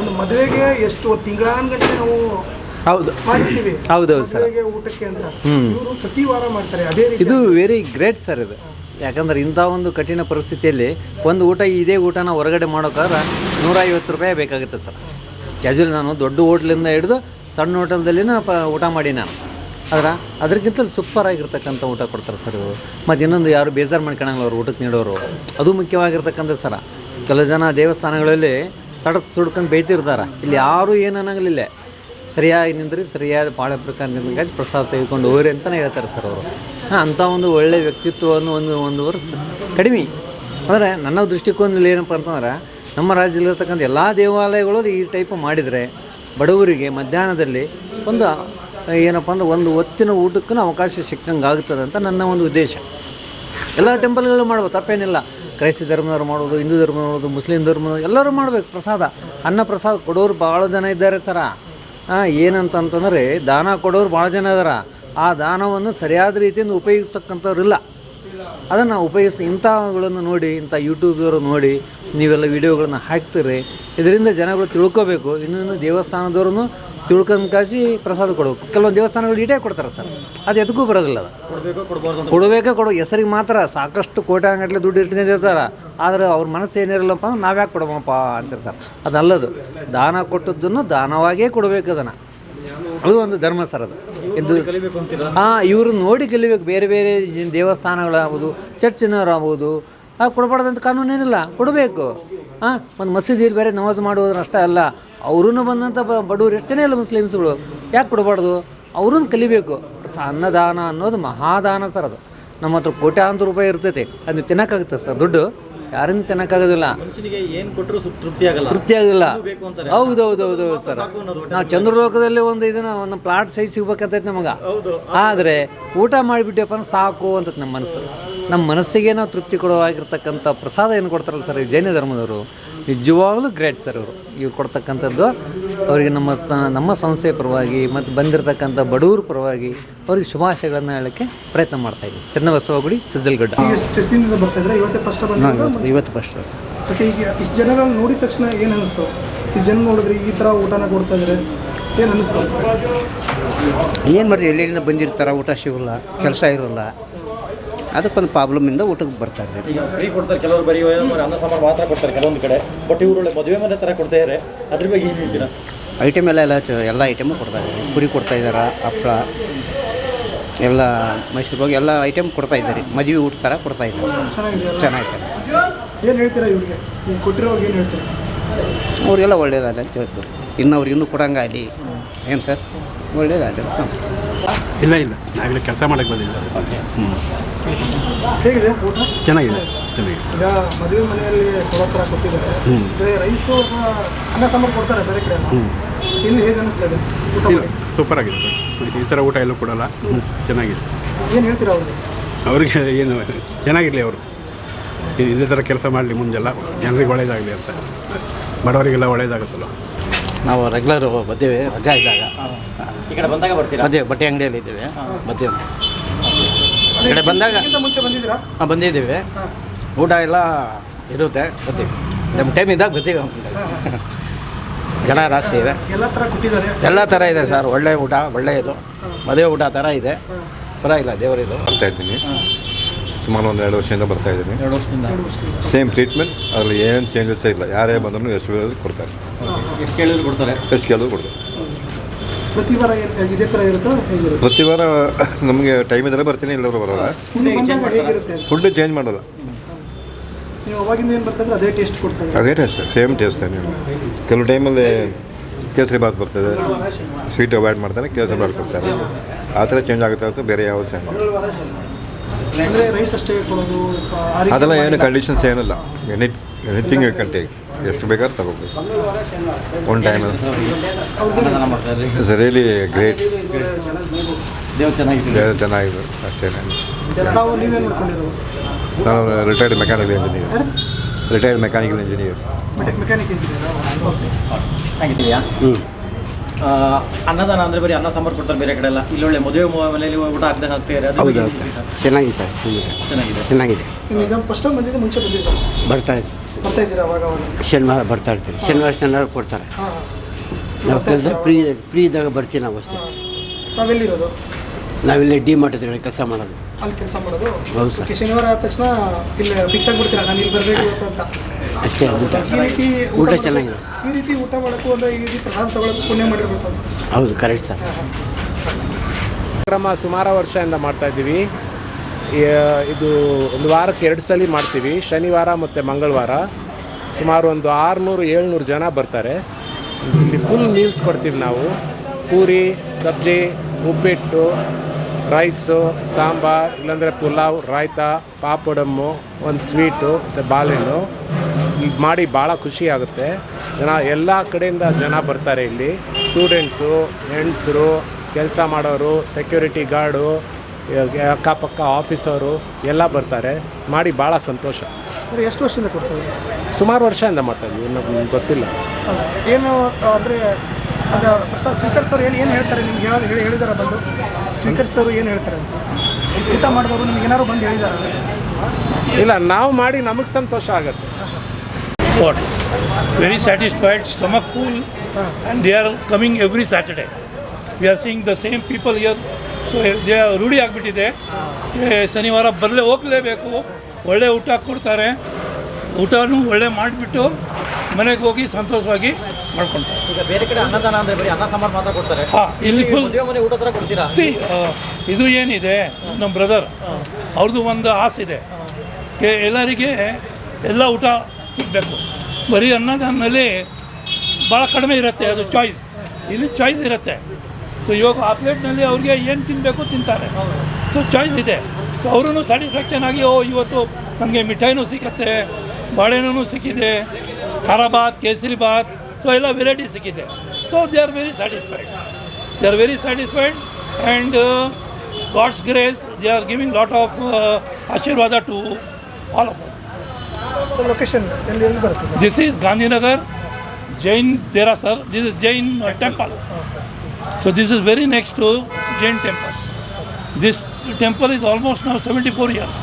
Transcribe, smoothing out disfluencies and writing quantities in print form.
ಒಂದು ಮದುವೆಗೆ ಎಷ್ಟು ತಿಂಗಳಾನ್ಗಟ್ಟಲೆ ನಾವು ಹೌದು ಮಾಡಿರ್ತೀವಿ ಹೌದೌದು ಸರ್. ಮದುವೆಗೆ ಊಟಕ್ಕೆ ಅಂತ ಇವರು ಪ್ರತಿ ವಾರ ಮಾಡ್ತಾರೆ. ಅದೇ ರೀತಿ ಇದು ವೆರಿ ಗ್ರೇಟ್ ಸರ್ ಇದು. ಯಾಕಂದ್ರೆ ಇಂಥ ಒಂದು ಕಠಿಣ ಪರಿಸ್ಥಿತಿಯಲ್ಲಿ ಒಂದು ಊಟ ಇದೇ ಊಟನ ಹೊರಗಡೆ ಮಾಡೋಕ್ಕಾದ್ರೆ 150 ರೂಪಾಯಿ ಬೇಕಾಗುತ್ತೆ ಸರ್. ಕ್ಯಾಶುವಲ್ ನಾನು ದೊಡ್ಡ ಹೋಟ್ಲಿಂದ ಹಿಡಿದು ಸಣ್ಣ ಹೋಟೆಲ್ದಲ್ಲಿನ ಊಟ ಮಾಡಿ ನಾನು ಅದಕ್ಕಿಂತ ಸೂಪರ್ ಆಗಿರ್ತಕ್ಕಂಥ ಊಟ ಕೊಡ್ತಾರೆ ಸರ್ ಇವರು. ಮತ್ತು ಇನ್ನೊಂದು ಯಾರು ಬೇಜಾರು ಮಾಡ್ಕೊಳಂಗಿಲ್ಲ ಅವ್ರು ಊಟಕ್ಕೆ ನೀಡೋರು. ಅದು ಮುಖ್ಯವಾಗಿರ್ತಕ್ಕಂಥ ಸರ. ಕೆಲವು ಜನ ದೇವಸ್ಥಾನಗಳಲ್ಲಿ ಸುಡ್ಕೊಂಡು ಬೇಯ್ತಿರ್ತಾರೆ. ಇಲ್ಲಿ ಯಾರೂ ಏನು ಅನ್ನಂಗಿಲ್ಲ. ಸರಿಯಾಗಿ ನಿಂದ್ರಿ ಸರಿಯಾದ ಪಾಳೆ ಪ್ರಕಾರ ನಿಂತ್ಕೊಂಡು ಪ್ರಸಾದ ತೆಗೆದುಕೊಂಡು ಹೋಗ್ರಿ ಅಂತಲೇ ಹೇಳ್ತಾರೆ ಸರ್ ಅವರು. ಅಂಥ ಒಂದು ಒಳ್ಳೆಯ ವ್ಯಕ್ತಿತ್ವವನ್ನು ಒಂದು ವರ್ಷ ಕಡಿಮೆ. ಅಂದರೆ ನನ್ನ ದೃಷ್ಟಿಕೋನದಲ್ಲಿ ಏನಪ್ಪ ಅಂತಂದ್ರೆ ನಮ್ಮ ರಾಜ್ಯದಲ್ಲಿರ್ತಕ್ಕಂಥ ಎಲ್ಲ ದೇವಾಲಯಗಳು ಈ ಟೈಪ್ ಮಾಡಿದರೆ ಬಡವರಿಗೆ ಮಧ್ಯಾಹ್ನದಲ್ಲಿ ಒಂದು ಏನಪ್ಪ ಅಂದ್ರೆ ಒಂದು ಹೊತ್ತಿನ ಊಟಕ್ಕೂ ಅವಕಾಶ ಸಿಕ್ಕಂಗೆ ಆಗ್ತದೆ ಅಂತ ನನ್ನ ಒಂದು ಉದ್ದೇಶ. ಎಲ್ಲ ಟೆಂಪಲ್ಗಳು ಮಾಡ್ಬೋದು, ತಪ್ಪೇನಿಲ್ಲ. ಕ್ರೈಸ್ತ ಧರ್ಮದವ್ರು ಮಾಡ್ಬೋದು, ಹಿಂದೂ ಧರ್ಮ ಮಾಡ್ಬೋದು, ಮುಸ್ಲಿಂ ಧರ್ಮ ಎಲ್ಲರೂ ಮಾಡಬೇಕು. ಪ್ರಸಾದ ಅನ್ನ ಪ್ರಸಾದ ಕೊಡೋರು ಭಾಳ ಜನ ಇದ್ದಾರೆ ಸರ. ಏನಂತಂತಂದರೆ ದಾನ ಕೊಡೋರು ಭಾಳ ಜನ ಇದ್ದಾರೆ. ಆ ದಾನವನ್ನು ಸರಿಯಾದ ರೀತಿಯಿಂದ ಉಪಯೋಗಿಸ್ತಕ್ಕಂಥವ್ರಿಲ್ಲ. ಅದನ್ನು ಇಂಥವುಗಳನ್ನು ನೋಡಿ, ಇಂಥ ಯೂಟ್ಯೂಬ್ದವರು ನೋಡಿ ನೀವೆಲ್ಲ ವೀಡಿಯೋಗಳನ್ನು ಹಾಕ್ತೀರಿ. ಇದರಿಂದ ಜನಗಳು ತಿಳ್ಕೊಬೇಕು. ಇನ್ನೊಂದು ದೇವಸ್ಥಾನದವ್ರೂ ತಿಳ್ಕೊಂಡು ಕಾಸಿ ಪ್ರಸಾದ ಕೊಡಬೇಕು. ಕೆಲವೊಂದು ದೇವಸ್ಥಾನಗಳು ಈಟೇ ಕೊಡ್ತಾರೆ ಸರ್. ಅದು ಎದಕ್ಕೂ ಬರೋದಿಲ್ಲ. ಅದು ಕೊಡಬೇಕೋ ಹೆಸರಿಗೆ ಮಾತ್ರ ಸಾಕಷ್ಟು ಕೋಟ್ಯಾಂಗಟ್ಟಲೆ ದುಡ್ಡು ಇಟ್ಕೊಂಡಿರ್ತಾರೆ. ಆದರೆ ಅವ್ರ ಮನಸ್ಸು ಏನಿರಲ್ಲಪ್ಪ ಅಂದ್ರೆ ನಾವ್ಯಾಕೆ ಕೊಡಮಪ್ಪ ಅಂತಿರ್ತಾರೆ. ಅದಲ್ಲದು ದಾನ ಕೊಟ್ಟದ್ದನ್ನು ದಾನವಾಗೇ ಕೊಡಬೇಕು. ಅದನ್ನು ಅದು ಒಂದು ಧರ್ಮ ಸರ್. ಅದು ಇವರು ನೋಡಿ ಕಲಿಬೇಕು. ಬೇರೆ ಬೇರೆ ದೇವಸ್ಥಾನಗಳಾಗ್ಬೋದು, ಚರ್ಚಿನವರಾಗ್ಬೋದು, ಕೊಡಬಾರ್ದಂತ ಕಾನೂನೇನಿಲ್ಲ, ಕೊಡಬೇಕು. ಒಂದು ಮಸೀದಿಯಲ್ಲಿ ಬೇರೆ ನಮಾಜ್ ಮಾಡುವುದ್ರ ಅಷ್ಟೇ ಅಲ್ಲ, ಅವ್ರೂ ಬಂದಂಥ ಬಡವರು ಎಷ್ಟು ಜನ ಇಲ್ಲ ಮುಸ್ಲಿಮ್ಸ್ಗಳು, ಯಾಕೆ ಕೊಡಬಾರ್ದು? ಅವ್ರೂ ಕಲಿಬೇಕು. ಅನ್ನದಾನ ಅನ್ನೋದು ಮಹಾದಾನ ಸರ್. ಅದು ನಮ್ಮ ಹತ್ರ ಕೋಟ್ಯಾಂತರ ರೂಪಾಯಿ ಇರ್ತೈತೆ. ಅದನ್ನ ತಿನ್ನೋಕ್ಕಾಗುತ್ತೆ ಸರ್. ದುಡ್ಡು ಯಾರಿಂದ ತಿನ್ನೋಕ್ಕಾಗೋದಿಲ್ಲ, ತೃಪ್ತಿ ಆಗೋದಿಲ್ಲ. ಹೌದೌದೌದು ಸರ್. ನಾವು ಚಂದ್ರಲೋಕದಲ್ಲಿ ಒಂದು ಪ್ಲಾಟ್ ಸೈಜ್ ಸಿಗ್ಬೇಕಂತೈತೆ ನಮಗೆ. ಆದರೆ ಊಟ ಮಾಡಿಬಿಟ್ಟಪ್ಪ ಅಂದ್ರೆ ಸಾಕು ಅಂತೈತೆ ನಮ್ಮ ಮನಸ್ಸಿಗೆ ನಾವು ತೃಪ್ತಿ ಕೊಡುವಾಗಿರ್ತಕ್ಕಂಥ ಪ್ರಸಾದ ಏನು ಕೊಡ್ತಾರಲ್ಲ ಸರ್ ಈ ಜೈನ ಧರ್ಮದವರು, ನಿಜವಾಗ್ಲೂ ಗ್ರೇಟ್ ಸರ್. ಇವ್ರು ಕೊಡ್ತಕ್ಕಂಥದ್ದು ಅವರಿಗೆ ನಮ್ಮ ಸಂಸ್ಥೆಯ ಪರವಾಗಿ ಮತ್ತು ಬಂದಿರತಕ್ಕಂಥ ಬಡವ್ರ ಪರವಾಗಿ ಅವ್ರಿಗೆ ಶುಭಾಶಯಗಳನ್ನು ಹೇಳೋಕ್ಕೆ ಪ್ರಯತ್ನ ಮಾಡ್ತಾಯಿದ್ವಿ. ಚನ್ನಬಸವಗುಡಿ, ಸಜ್ಜಲಗಡ್ಡ. ಇವತ್ತು ಫಸ್ಟ್. ಬಟ್ ಈಗ ಇಷ್ಟು ಜನರಲ್ಲಿ ನೋಡಿದ ತಕ್ಷಣ ಏನು ಅನ್ನಿಸ್ತು? ಈ ಜನ ನೋಡಿದ್ರಿ ಈ ಥರ ಊಟನ ಕೊಡ್ತಾ ಇದ್ದಾರೆ, ಏನು ಅನ್ನಿಸ್ತು? ಏನು ಮಾಡಿರಿ, ಎಲ್ಲಿಂದ ಬಂದಿರ್ತಾರೆ, ಊಟ ಸಿಗೋಲ್ಲ, ಕೆಲಸ ಇರೋಲ್ಲ, ಅದಕ್ಕೊಂದು ಪ್ರಾಬ್ಲಮಿಂದ ಊಟಕ್ಕೆ ಬರ್ತಾರೆ. ಈಗ ಫ್ರೀ ಕೊಡ್ತಾರೆ ಕೆಲವರು, ಬರೀ ಅನ್ನ ಸಾಂಬಾರು ಮಾತ್ರ ಕೊಡ್ತಾರೆ ಕೆಲವೊಂದು ಕಡೆ. ಬಟ್ ಇವರು ಮದುವೆ ಮನೆ ಥರ ಕೊಡ್ತಾ ಇದ್ದಾರೆ. ಅದ್ರ ಬಗ್ಗೆ ಏನು ಹೇಳ್ತೀರಾ? ಐಟಮ್ ಎಲ್ಲ ಐಟಮು ಕೊಡ್ತಾಯಿದ್ದಾರೆ. ಪುರಿ ಕೊಡ್ತಾಯಿದ್ದಾರೆ, ಹಪ್ಪಳ ಎಲ್ಲ ಮೈಸೂರು ಹೋಗಿ ಎಲ್ಲ ಐಟಮ್ ಕೊಡ್ತಾಯಿದ್ದಾರೆ. ಮದುವೆ ಊಟ ಥರ ಕೊಡ್ತಾಯಿದ್ದಾರೆ. ಚೆನ್ನಾಗಿದೆ. ಏನು ಹೇಳ್ತೀರಾ ಇವ್ರಿಗೆ, ನೀವು ಕೊಟ್ಟಿರೋರಿಗೆ ಏನು ಹೇಳ್ತೀರಾ? ಅವ್ರಿಗೆಲ್ಲ ಒಳ್ಳೇದಾಗಲಿ ಅಂತ ಹೇಳ್ತಾರೆ. ಇನ್ನೂ ಕೊಡಂಗಾಗಲಿ. ಏನು ಸರ್, ಒಳ್ಳೇದಾಗಲಿ ಅಂತ. ಇಲ್ಲ ನಾವಿಲ್ಲಿ ಕೆಲಸ ಮಾಡೋಕ್ಕೆ ಬಂದಿಲ್ಲ. ಹೇಗಿದೆ ಊಟ? ಚೆನ್ನಾಗಿದೆ. ಈಗ ಮದುವೆ ಮನೆಯಲ್ಲಿ ಕೊಡೋ ಥರ ಕೊಟ್ಟಿದ್ದಾರೆ. ಬೇರೆ ರೈಸು ಅಥವಾ ಅನ್ನ ಸಾಂಬಾರು ಕೊಡ್ತಾರೆ ಬೇರೆ ಕಡೆ. ಇಲ್ಲಿ ಹೇಗೆ ಅನ್ನಿಸ್ತದೆ ಊಟ? ಸೂಪರ್ ಆಗಿದೆ ಸರ್. ಈ ಥರ ಊಟ ಎಲ್ಲೂ ಕೊಡೋಲ್ಲ. ಚೆನ್ನಾಗಿದೆ. ಏನು ಹೇಳ್ತೀರಾ ಅವ್ರಿಗೆ ಏನು ಚೆನ್ನಾಗಿರಲಿ, ಅವರು ಇದೇ ಥರ ಕೆಲಸ ಮಾಡಲಿ ಮುಂದೆಲ್ಲ, ಜನರಿಗೆ ಒಳ್ಳೇದಾಗಲಿ ಅಂತ, ಬಡವರಿಗೆಲ್ಲ ಒಳ್ಳೇದಾಗುತ್ತಲ್ಲ. ನಾವು ರೆಗ್ಯುಲರ್ ಬರ್ತೀವಿ ರಜಾ ಇದ್ದಾಗ. ಈ ಕಡೆ ಬಂದಾಗ ಬರ್ತೀರಾ? ಬಟ್ಟೆ ಅಂಗಡಿಯಲ್ಲಿ ಇದ್ದೀವಿ, ಬರ್ತೀವಿ. ಈ ಕಡೆ ಬಂದಾಗ ಮುಂಚೆ ಬಂದಿದ್ದೀರಾ? ಬಂದಿದ್ದೀವಿ. ಊಟ ಎಲ್ಲ ಇರುತ್ತೆ, ಬರ್ತೀವಿ. ನಮ್ಮ ಟೈಮ್ ಇದ್ದಾಗ ಬರ್ತೀವಿ. ಜನ ಜಾಸ್ತಿ ಇದೆ. ಎಲ್ಲ ಥರ ಕೊಟ್ಟಿದ್ದಾರೆ. ಎಲ್ಲ ಥರ ಇದೆ ಸರ್. ಒಳ್ಳೆ ಊಟ, ಒಳ್ಳೆಯದು ಮದುವೆ ಊಟ ಥರ ಇದೆ. ಪರವಾಗಿಲ್ಲ, ದೇವರಿದು. ಬರ್ತಾಯಿದ್ದೀನಿ ಸುಮಾರು 1-2 ವರ್ಷದಿಂದ ಬರ್ತಾಯಿದ್ದೀನಿ. 2 ವರ್ಷದಿಂದ ಸೇಮ್ ಟ್ರೀಟ್ಮೆಂಟ್, ಅದರಲ್ಲಿ ಏನು ಚೇಂಜಸ್ ಇಲ್ಲ. ಯಾರೇ ಬಂದರೂ ಎಷ್ಟು ಕೊಡ್ತಾರೆ, ಎಷ್ಟು ಕೇಳಿದ್ರು ಕೊಡ್ತಾರೆ. ಪ್ರತಿ ವಾರ ಇದೇ ಥರ ಇರುತ್ತಾ? ಹೇಗಿರುತ್ತೆ? ಪ್ರತಿ ವಾರ ನಮಗೆ ಟೈಮ್ ಇದ್ದರೆ ಬರ್ತೀನಿ, ಎಲ್ಲರೂ ಬರೋಲ್ಲ. ಫುಡ್ ಚೇಂಜ್ ಮಾಡೋಲ್ಲ. ನೀವು ಅವಾಗಿಂದ ಏನು ಬರ್ತಂದ್ರೆ ಅದೇ ಟೇಸ್ಟ್ ಕೊಡ್ತಾರೆ? ಅದೇ ಟೇಸ್ಟ್, ಸೇಮ್ ಟೇಸ್ಟ್. ಕೆಲವು ಟೈಮಲ್ಲಿ ಕೇಸರಿ ಬಾತ್ ಬರ್ತದೆ, ಸ್ವೀಟ್ ಅವಾಯ್ಡ್ ಮಾಡ್ತಾರೆ, ಕೇಸರಿ ಬಾತ್ ಕೊಡ್ತಾರೆ. ಆ ಥರ ಚೇಂಜ್ ಆಗುತ್ತೆ ಹೊರತು ಬೇರೆ ಯಾವ ಚೇಂಜ್ ಅಂದರೆ ರೈಸ್ ಅಷ್ಟೇ ಕೊಡೋದು ಅದೆಲ್ಲ ಏನು ಕಂಡೀಷನ್ಸ್ ಏನಿಲ್ಲ. ಎನಿಥಿಂಗ್ ಯು ಕ್ಯಾನ್ ಟೇಕ್, ಎಷ್ಟು ಬೇಕಾದ್ರೂ ತಗೋಬೇಕು one time. It's really great. ದೇವ್ರು ಚೆನ್ನಾಗಿದೆ ಅಷ್ಟೇ. ನೀವೇನು ಮಾಡ್ಕೊಂಡಿರೋದು? ನಾನು retired mechanical engineer. Mechanic engineer. ಆಗಿದೆಯಾ? ಅನ್ನದಾನ ಅಂದರೆ ಬರೀ ಅನ್ನ ಸಾಂಬಾರು ಕೊಡ್ತಾರೆ ಬೇರೆ ಕಡೆ ಎಲ್ಲ, ಇಲ್ಲೊಳ್ಳೆ ಮದುವೆ ಮನೆಯಲ್ಲಿ ಊಟ ಆಗ್ದಂಗೆ ಆಗ್ತಿದ್ದಾರೆ, ಅದು ಹೌದು ಬಗ್ಗೆ ಹೌದು ಏನ್ ಸರ್? ಚೆನ್ನಾಗಿದೆ ಸರ್ ಚೆನ್ನಾಗಿದೆ. ಚೆನ್ನಾಗಿದೆ. ಇನ್ನು ಈಗ ಫಸ್ಟ್ ಟೈಮ್ ಬಂದಿದ್ದು ಮುಂಚೆ ಬಂದಿದ್ರು ಬರ್ತಾ ಬರ್ತಾ ಇದ್ದೀರಾ ಅವಾಗ ಶನಿವಾರ ಬರ್ತಾ ಇರ್ತೀವಿ. ಶನಿವಾರ ಕೊಡ್ತಾರೆ. ಹಾಂ ನಾವು ಕೆಲಸ ಫ್ರೀ ಇದ್ದಾಗ ಬರ್ತೀವಿ ನಾವು ಅಷ್ಟೇ. ನಾವೆಲ್ಲಿರೋದು? ನಾವಿಲ್ಲಿ ಡಿ ಮಾರ್ಟ್ ಎದುರುಗಡೆ ಕೆಲಸ ಮಾಡೋದು. ಅಲ್ಲಿ ಕೆಲಸ ಮಾಡೋದು? ಹೌದು ಸರ್. ಓಕೆ, ಶನಿವಾರ ಆದ ತಕ್ಷಣ ಇಲ್ಲಿ ಫಿಕ್ಸ್ ಆಗಿಬಿಡ್ತೀರಾ ನಾನು ಇಲ್ಲಿ ಬರಬೇಕು ಅಂತ? ಅಷ್ಟೇ ಊಟ ಈ ರೀತಿ ಊಟ ಚೆನ್ನಾಗಿದೆ. ಈ ರೀತಿ ಊಟ ಮಾಡೋಕ್ಕೂ ಅಂದರೆ ಈ ರೀತಿ ಪ್ರಸಾದ ತಗೊಳ್ಳೋಕೆ ಪುಣ್ಯ ಮಾಡಿರ್ಬೇಕು ಅಂತ. ಹೌದು ಕರೆಕ್ಟ್ ಸರ್. ಕಾರ್ಯಕ್ರಮ ಸುಮಾರು ವರ್ಷದಿಂದ ಮಾಡ್ತಾಯಿದ್ದೀವಿ. ಇದು ಒಂದು ವಾರಕ್ಕೆ 2 ಸಲ ಮಾಡ್ತೀವಿ, ಶನಿವಾರ ಮತ್ತು ಮಂಗಳವಾರ. ಸುಮಾರು ಒಂದು 600-700 ಜನ ಬರ್ತಾರೆ. ಇಲ್ಲಿ ಫುಲ್ ಮೀಲ್ಸ್ ಕೊಡ್ತೀವಿ ನಾವು. ಪೂರಿ, ಸಬ್ಜಿ, ಉಪ್ಪಿಟ್ಟು, ರೈಸು, ಸಾಂಬಾರು, ಇಲ್ಲಾಂದರೆ ಪುಲಾವ್, ರಾಯ್ತಾ, ಪಾಪಡಮ್ಮು, ಒಂದು ಸ್ವೀಟು ಮತ್ತು ಬಾಳೆಹಣ್ಣು. ಈಗ ಮಾಡಿ ಭಾಳ ಖುಷಿ ಆಗುತ್ತೆ. ಎಲ್ಲ ಕಡೆಯಿಂದ ಜನ ಬರ್ತಾರೆ ಇಲ್ಲಿ. ಸ್ಟೂಡೆಂಟ್ಸು, ಹೆಂಗಸರು, ಕೆಲಸ ಮಾಡೋರು, ಸೆಕ್ಯೂರಿಟಿ ಗಾರ್ಡು, ಅಕ್ಕಪಕ್ಕ ಆಫೀಸರು ಎಲ್ಲ ಬರ್ತಾರೆ. ಮಾಡಿ ಭಾಳ ಸಂತೋಷ. ಎಷ್ಟು ವರ್ಷದಿಂದ ಕೊಡ್ತಾ ಇದ್ದೀರಾ? ಸುಮಾರು ವರ್ಷದಿಂದ ಮಾಡ್ತಾಯಿದ್ವಿ, ನಮ್ಗೆ ಗೊತ್ತಿಲ್ಲ. ಏನು ಅಂದರೆ ಆಗ ಪ್ರಸಾದ ಸ್ವೀಕರಿಸೋರು ಏನು ಹೇಳ್ತಾರೆ ನಿಮ್ಗೆ? ಹೇಳಿದಾರ ಬಂದು ಸ್ವೀಕರಿಸಿದವರು ಏನು ಹೇಳ್ತಾರೆ ಅಂತ? ಊಟ ಮಾಡಿದವರು ನಿಮ್ಗೆ ಏನಾದ್ರು ಬಂದು ಹೇಳಿದಾರ? ಇಲ್ಲ, ನಾವು ಮಾಡಿ ನಮಗೆ ಸಂತೋಷ ಆಗುತ್ತೆ. What? Very satisfied, stomach full, and they are coming every Saturday. We are seeing the same people here, so they are ರೂಢಿ ಆಗಿಬಿಟ್ಟಿದೆ. ಶನಿವಾರ ಹೋಗಲೇಬೇಕು. ಒಳ್ಳೆ ಊಟ ಕೊಡ್ತಾರೆ, ಊಟನೂ ಒಳ್ಳೆ ಮಾಡಿಬಿಟ್ಟು ಮನೆಗೆ ಹೋಗಿ ಸಂತೋಷವಾಗಿ ಮಾಡ್ಕೊಳ್ತಾರೆ. ಈಗ ಬೇರೆ ಕಡೆ ಅನ್ನದಾನ ಅಂದರೆ ಬರೀ ಅನ್ನ ಸಾಂಬಾರು ಮಾತ್ರ ಕೊಡ್ತಾರೆ. ಹಾಂ, ಇಲ್ಲಿ ಫುಲ್ ಮದುವೆ ಮನೆ ಊಟ ಥರ ಕೊಡ್ತೀರಾ? ಇದು ಏನಿದೆ, ನಮ್ಮ ಬ್ರದರ್ ಅವ್ರದ್ದು ಒಂದು ಆಸೆ ಎಲ್ಲರಿಗೆ ಎಲ್ಲ ಊಟ ಸಿಗಬೇಕು. ಬರೀ ಅನ್ನದಾನಲ್ಲಿ ಭಾಳ ಕಡಿಮೆ ಇರುತ್ತೆ, ಅದು ಚಾಯ್ಸ್. ಇಲ್ಲಿ ಚಾಯ್ಸ್ ಇರುತ್ತೆ. ಸೊ ಇವಾಗ ಆ ಪ್ಲೇಟ್ನಲ್ಲಿ ಅವ್ರಿಗೆ ಏನು ತಿನ್ನಬೇಕು ತಿಂತಾರೆ. ಸೊ ಚಾಯ್ಸ್ ಇದೆ. ಸೊ ಅವರೂ ಸ್ಯಾಟಿಸ್ಫ್ಯಾಕ್ಷನ್ ಆಗಿ, ಇವತ್ತು ನಮಗೆ ಮಿಠಾಯಿನೂ ಸಿಕ್ಕತ್ತೆ, ಬಾಳೆಹಣ್ಣು ಸಿಕ್ಕಿದೆ, ಖಾರ ಬಾತ್, ಕೇಸರಿ ಬಾತ್, ಸೊ ಎಲ್ಲ ವೆರೈಟಿ ಸಿಕ್ಕಿದೆ. So they are very satisfied. And God's grace, they are giving lot of ಆಶೀರ್ವಾದ to all of us. Location ಎಲ್ಲಿ ಬರುತ್ತೆ? This is Gandhinagar, Jain Derasar. This is Jain temple. So this is very next to Jain temple. This temple is almost now 74 years.